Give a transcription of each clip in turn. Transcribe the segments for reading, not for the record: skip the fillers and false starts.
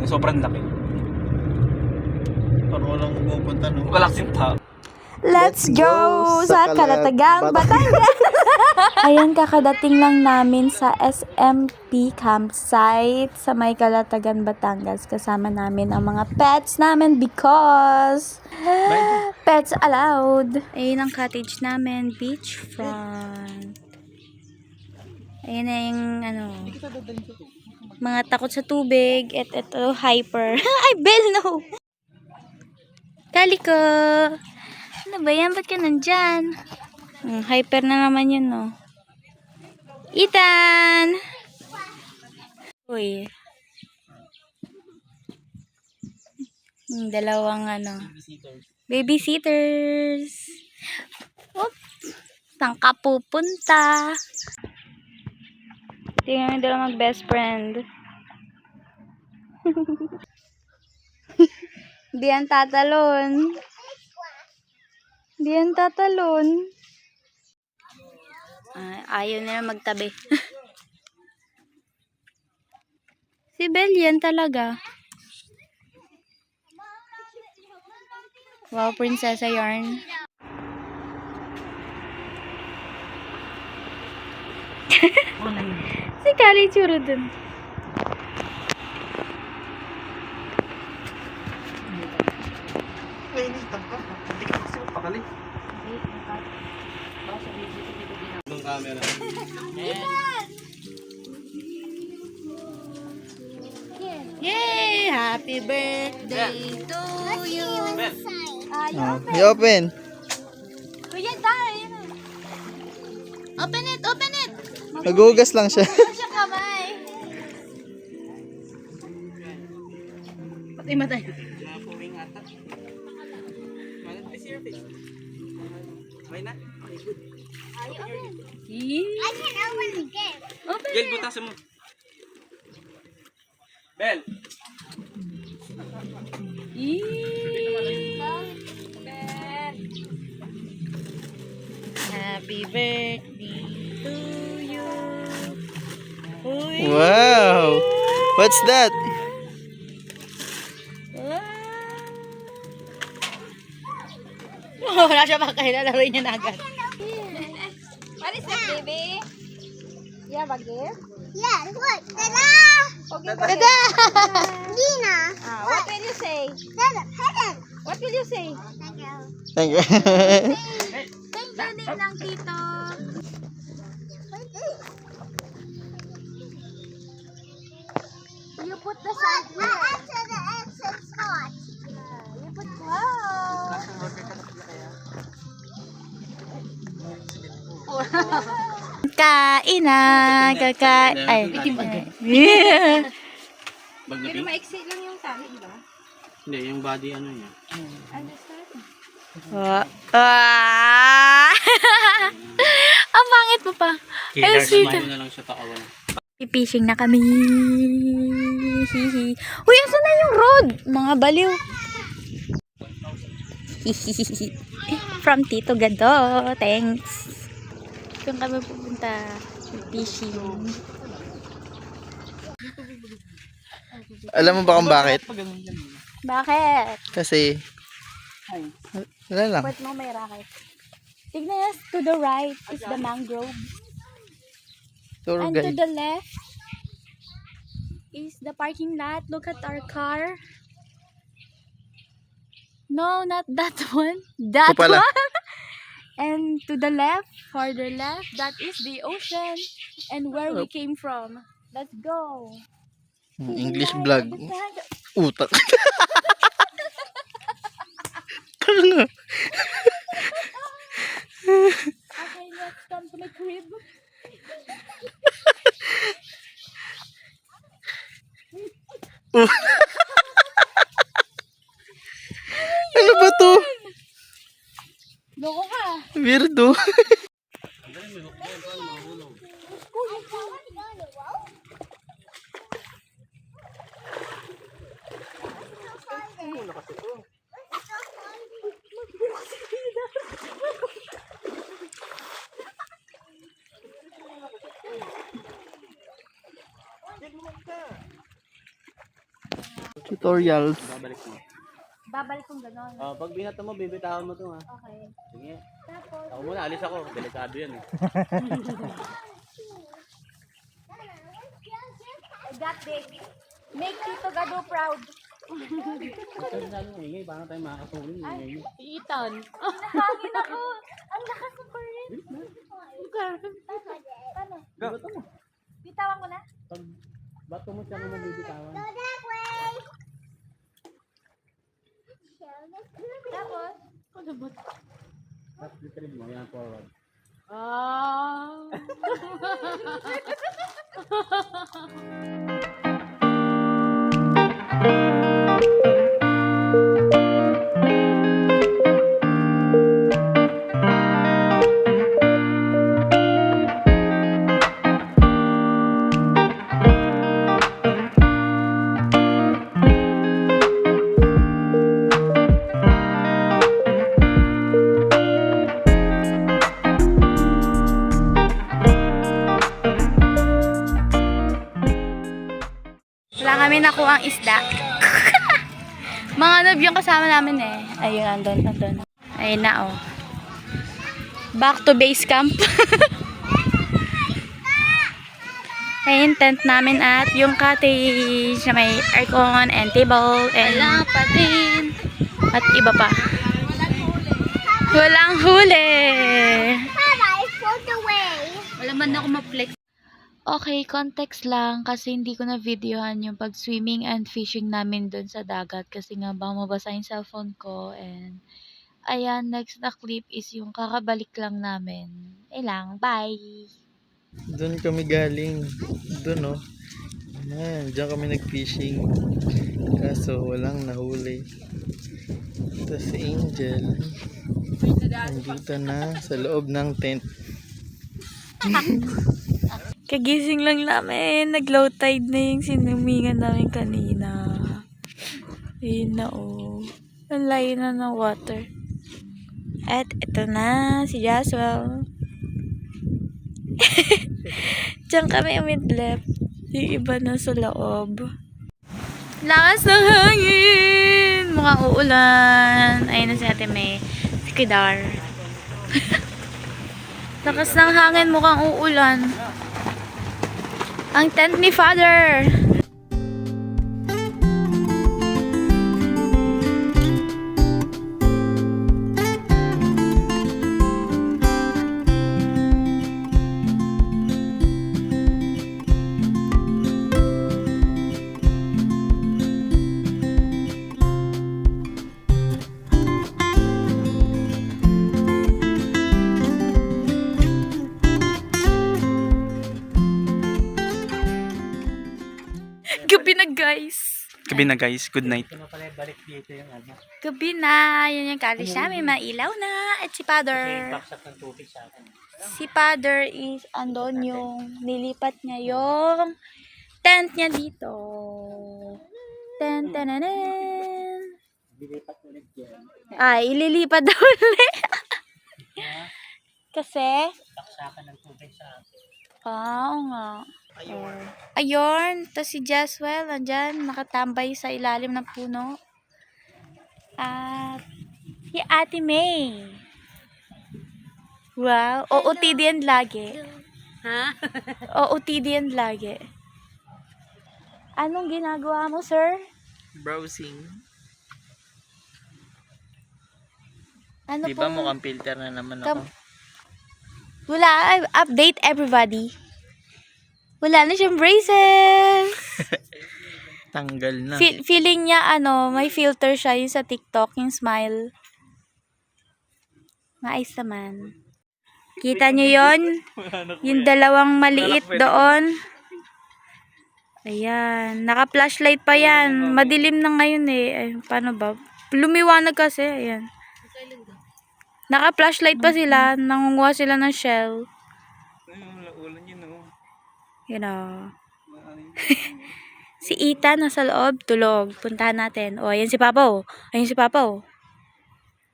sobrang laki. Parang walang pupunta, no? Wala kasing tao. Let's go sa Calatagang, Batangas! Ayan, kakadating lang namin sa SMP campsite sa may Calatagan, Batangas. Kasama namin ang mga pets namin because pets allowed. Ayun ang cottage namin, beachfront. Ayun na yung mga takot sa tubig. Ito, hyper. Ay, Bell, no! Kaliko! Ano ba yan? Ba't ka nandyan? Hyper na naman yun, no? Ethan! Uy. Dalawang babysitters. Oop! Saan ka pupunta? Tingnan yung dalawang mag-best friend. Di yan tatalon. Di yan tatalon. Ayaw nila magtabi. Si Belle yan talaga. Wow, prinsesa yarn. Si Kali tsuro dun. Nainitan ka. Hindi ka kasi magpakali. Ang camera. Yay! Happy birthday to you! I-open. Kuya, tayo! Open it! Open it! Nagugas lang siya. Siya kamay! Patay matay. I can open the gift. Bel, butasan mo. Bel! Happy birthday to you. Uy. Wow! What's that? Oh, wala siya makailalaro niya na agad. What is that, baby? You have a gift? Yeah, look. Ta-da! Tada! Dina. What will you say? That's a present. What will you say? Thank you. Thank you. Thank you din lang, Tito. What's this? You put the sand Look, I answered the exit spot. You put, wow. Kain na. Kakain. Ay. Bag na pink? Maiksi lang yung tali, di ba? Hindi, yung body ano niya. Ang pangit mo pa. Ay, sweet. Smile mo na lang siya pakawan. Fishing na kami. Hihi. Uy, asan na yung road? Mga baliw. From Tito Gado. Thanks. Kung kami pupunta fishing. Alam mo ba kung bakit? Bakit? Kasi, wala lang. Ba't mo may racket? Tignan yan, to the right is the mangrove. Tour And to guide. the left is the parking lot. Look at our car. No, not that one. That Ito pala. one. And to the left, further left, that is the ocean. And where we came from. Let's go. English vlog. Utak. Tanga. Okay, let's come to my crib. Ano ba to? Loko ka. Weirdo. Tutorials. Babalik mo. Babalik kong gano'n. Pag binato mo, bibitawan mo to ha. Okay. Sige. Tapos, Ako muna, alis ako. Delikado yan eh. I got this. Make Tito Gado proud. Kasi sa ano, ingay, paano tayo makakatulong? Ingay. Itan. Nahangin ako. Ang lakas ng current. Paano? Bato mo. Bitawan ko na? Pag bato mo siya naman bibitawan. Go that way. Tapos? Tapos literin mo, yan forward. Wala kami nakuha ang isda. Mga noob yung kasama namin eh. Ayun, andun. Ayun na oh. Back to base camp. Ayun, tent namin at yung cottage na may aircon and table and patin. At iba pa. Walang huli. Papa, I float away. Wala man ako ma-flex. Okay, context lang kasi hindi ko na videohan yung pag-swimming and fishing namin dun sa dagat kasi nga baka mabasa yung cellphone ko and ayan, next na clip is yung kakabalik lang namin. Lang, bye! Doon kami galing. Doon oh. Ayan, diyan kami nag-fishing. Kaso walang nahuli. Ito si Angel. Nandito na sa loob ng tent. Kagising lang namin. Nag-low tide na yung sinumingan namin kanina. Ayun na oh. Ang layo na ng water. At ito na si Jaswell. Diyan kami umidlip. Yung iba na sa loob. Lakas ng hangin! Mukhang uulan. Ayun na si Ate May. Si Kidar. Lakas ng hangin, mukhang uulan. Ang tent ni Father. Gabi na guys. Gabi na guys, good night. Gabi na. Yan yung college namin. Mailaw na. At si Father. Si Father is andon yung nilipat niya yung tent niya dito. Tent, tananan. Ay, ililipat daw ulit. Kasi? Oo nga. Ayun. Tapos si Jaswell, andyan, nakatambay sa ilalim ng puno. At si Ate May. Wow. OOTD yan lagi. Ha? OOTD yan lagi. Anong ginagawa mo, sir? Browsing. Ano Di ba po? mukhang filter na naman ako? Wala. Update everybody. Wala na siyang braces. Tanggal na. Feeling niya, may filter siya yung sa TikTok, yung smile. Maayos naman. Kita niyo yon? Yung dalawang maliit doon. Ayan. Naka-flashlight pa yan. Madilim na ngayon eh. Ay, paano ba? Lumiwanag kasi. Ayan. Naka-flashlight pa sila. Nangunguha sila ng shell. You know. Si Ethan nasa loob, tulog. Puntahan natin. O, ayan si Papa oh. Ayan si Papa oh.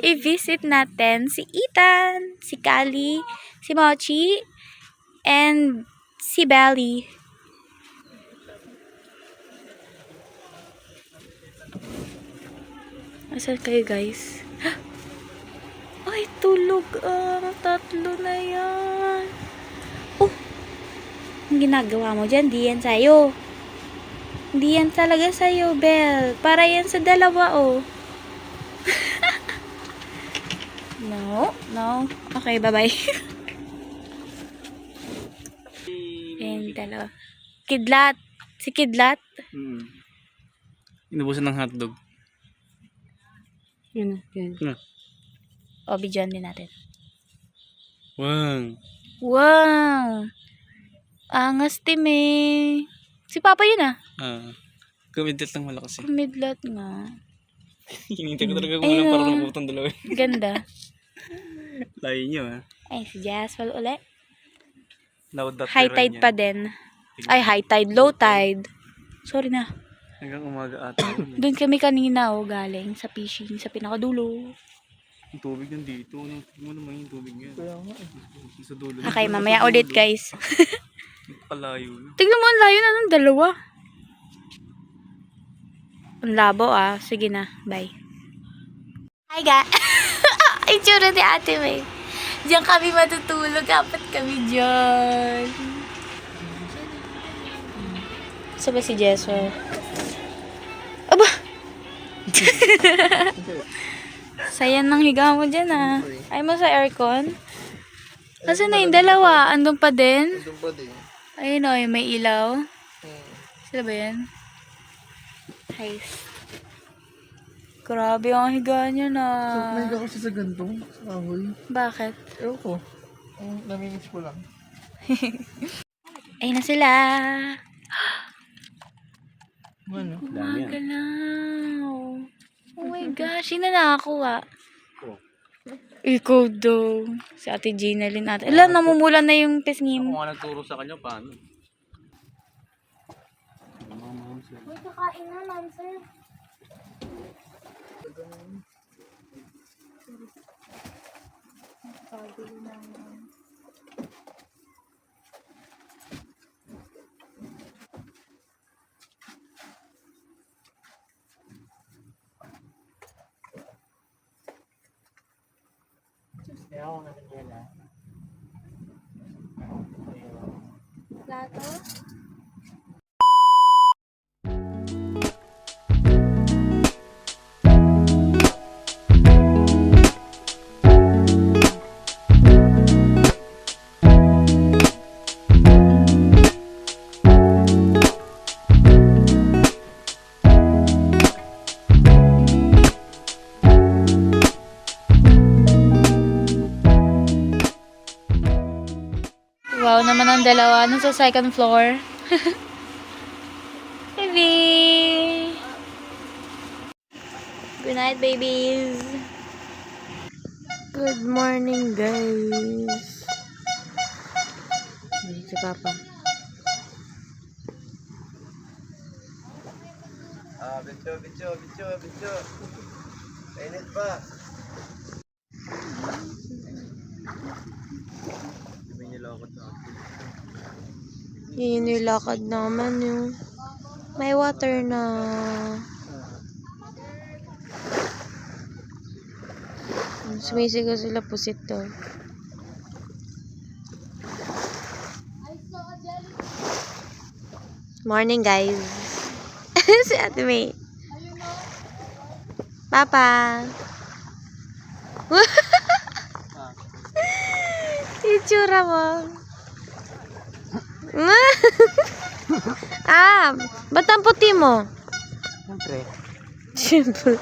I-visit natin si Ethan, si Kali, si Mochi, and si Belly. Asan kayo guys? Ay, tulog ang tatlo na yan. Oh, ang ginagawa mo dyan, di yan sa'yo. Hindi yan talaga sa'yo, Belle. Para yan sa dalawa, oh. No. Okay, bye-bye. Ayan, dalawa. Kidlat. Si Kidlat. Inubusan ng hotdog. Yun. O, bidyan din natin. Wow! Angas, Time. Si Papa yun, ah. Kumidlat lang wala kasi. Kumidlat nga. Hinintay ko talaga kung Ayun, walang para oh. nakutang dalawa. Ganda. Layo nyo Ay, si Jasper ulit. Loud that High tide pa din. Ay, high tide, low tide. Sorry na. Hanggang umaga ata. Doon kami kanina, oh, galing sa fishing, sa pinakadulo. Yung tubig yan dito. Tingnan mo naman yung tubig yan. Sa dulo. Okay, mamaya ulit, guys. Palayo. Tignan mo, ang layo na ng dalawa. Ang labo, ah. Sige na, bye. Hi, guys. Ay, tsura ni Ate May. Diyan kami matutulog. Apat kami dyan. Saan ba si Jessel? Aba! Sayan ng higa mo dyan, ah. Ay mo sa aircon? Kasi na yung dalawa? Andun pa din? Doon pa din. Ayun, oh, may ilaw. Sila ba yan? Nice. Grabe ang higa niya na. May ka kasi sa gantong, sa kahoy. Bakit? Ewan ko. Namimiss ko lang. Ayun na sila. Ano? Gumagalaw. Oh my gosh, sino na ako, ah? Ikaw daw. Si Ate Ginaline ate. Ilan, namumula na yung pisngi Kung mo. nga nagturo sa kanya, paano? Uy, kakain na, Lancer. Plato? Wow naman ang dalawa. Nasa second floor. Baby! Good night, babies! Good morning, guys! Si Papa. Bityo. Init pa. Yun yung lakad naman yung may water na. Sumisigaw sila pusit daw. Morning, guys. Si Ate May. Papa. Itsura mo. Ba't ang puti mo? Siyempre.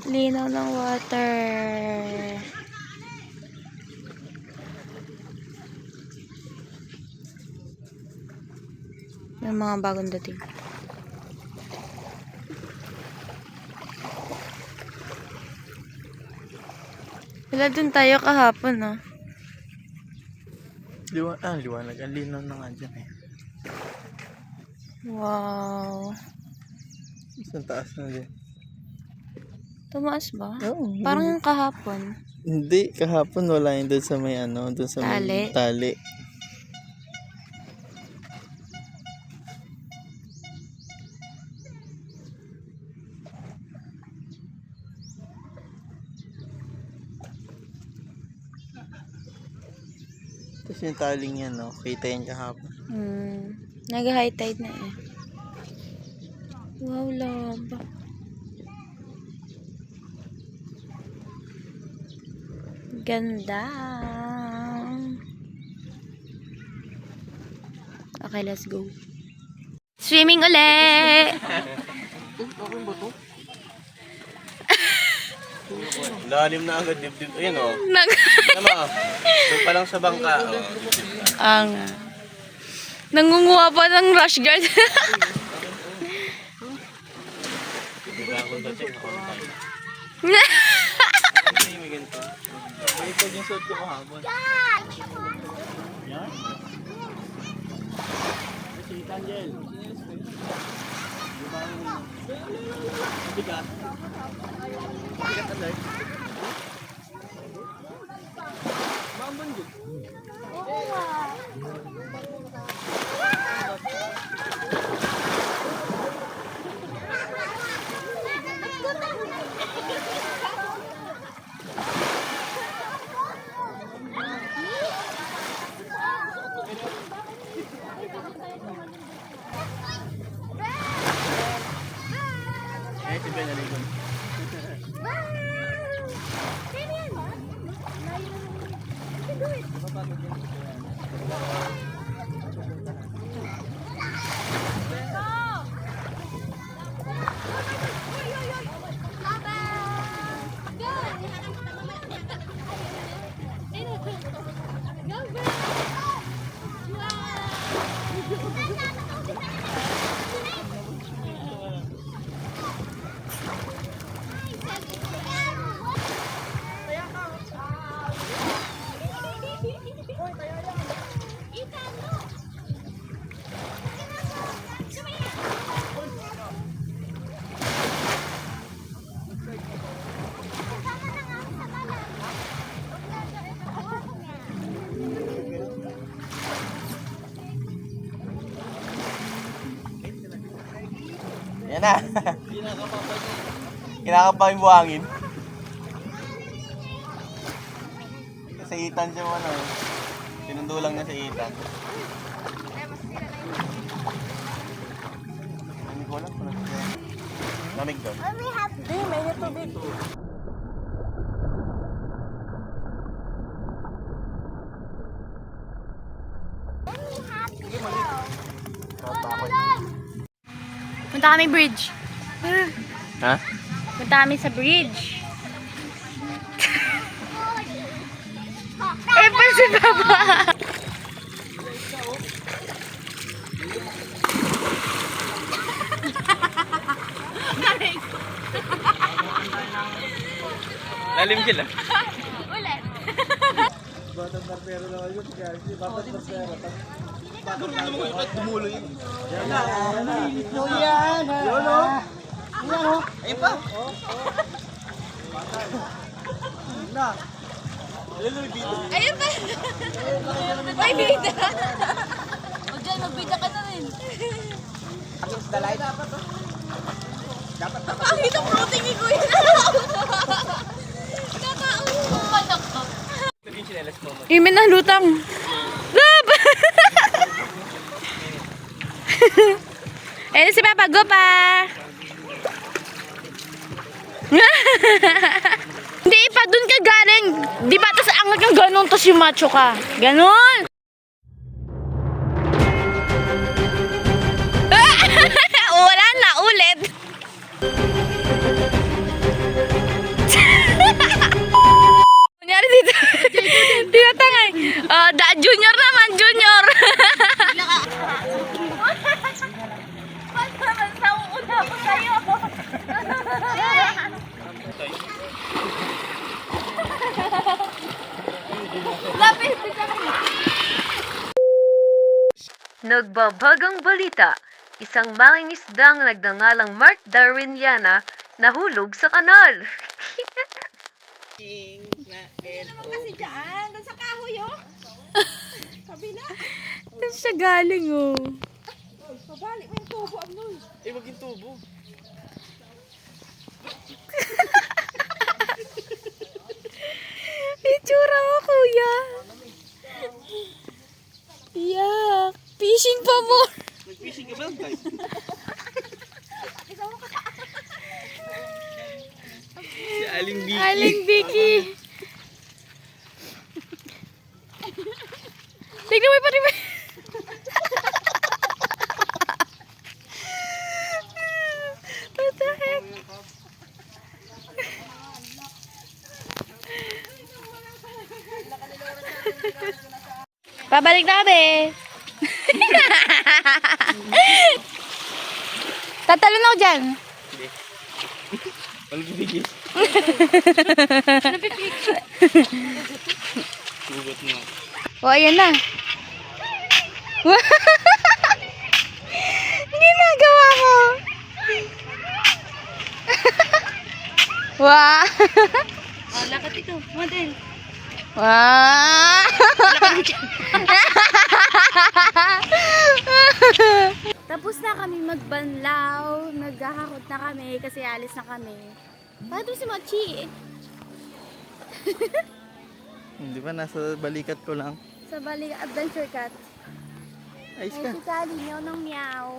Linaw ng water. May mga bagong dating. Wala dun tayo kahapon, no? Liwanag. Ang linaw na nga dyan eh. Wow. Isang taas na din. Tumaas ba? Oo. Parang kahapon. Hindi, kahapon wala yun doon sa may doon sa may tali. Tapos yung taling yan, no? Kita yan kahapon. Nag-high tide na eh. Wow, laba. Ganda. Okay, let's go. Swimming uli! Lalim na agad dibdib. Ayun o. Nag... Tama. Doon pa lang sa bangka. Ang... Nangunguha pa ng rush guard. May ganito. May pag yung suot ko kahapon. Yan? Si Angel. Bigat. Bigat alert. Mambon yun. Eh, si Ben naligon. Yan na. Kinakapa yung buhangin. Sa itan siya ano. Sinundulang niya sa itan. Hindi ko alam. Lamig doon. May tubig. Punta kami bridge. Ha? Punta kami sa bridge. Pa si Papa. Lalim sila. Ulit. Batang karpero na kayo. Batang karpero. Bakit naman ba't dumulo yun? Yan na. Yan na. Yun o. Yan o. Ayun pa. Ayun na. Ayun pa. May bida. O dyan, magbida ka na rin. Against the light. Dapat Ang hitong floating ni Kuya. Nakaumanak ka. Imin na lutang. Rob! Ayun si Papa, go pa! Hindi pa, dun ka galing. Di ba, tas angat yung ganun, tas yung macho ka. Ganun! Wala na, ulit. Kunyari dito. Tinatangay. Junior naman, junior. Ba't naman sa uuna ko sa'yo? Lapit, Nagbabagang balita, isang mangingisdang nagngangalang Mark Darwiniana nahulog sa kanal. Saan siya galing, oh? Eh, wag yung tubo. Itsura mo, kuya. Yak! Fishing pa mo! Nag-fishing ka ba lang, guys? Si Aling Vicky. Aling Vicky! Tignan mo pa rin ba? What the heck? Pabalik na kami. Tatalon ako dyan. Walang bigis. Sugot mo. O, ayan na. Ginagawa mo. Wow. Oh, lakad ito. Model. Wow. Tapos na kami magbanlaw. Naghahakot na kami kasi alis na kami. Paano si Mochi? Di ba nasa balikat ko lang? Sa Bali Adventure Cat. Ayos Ay, ka. si Kali, meow ng meow.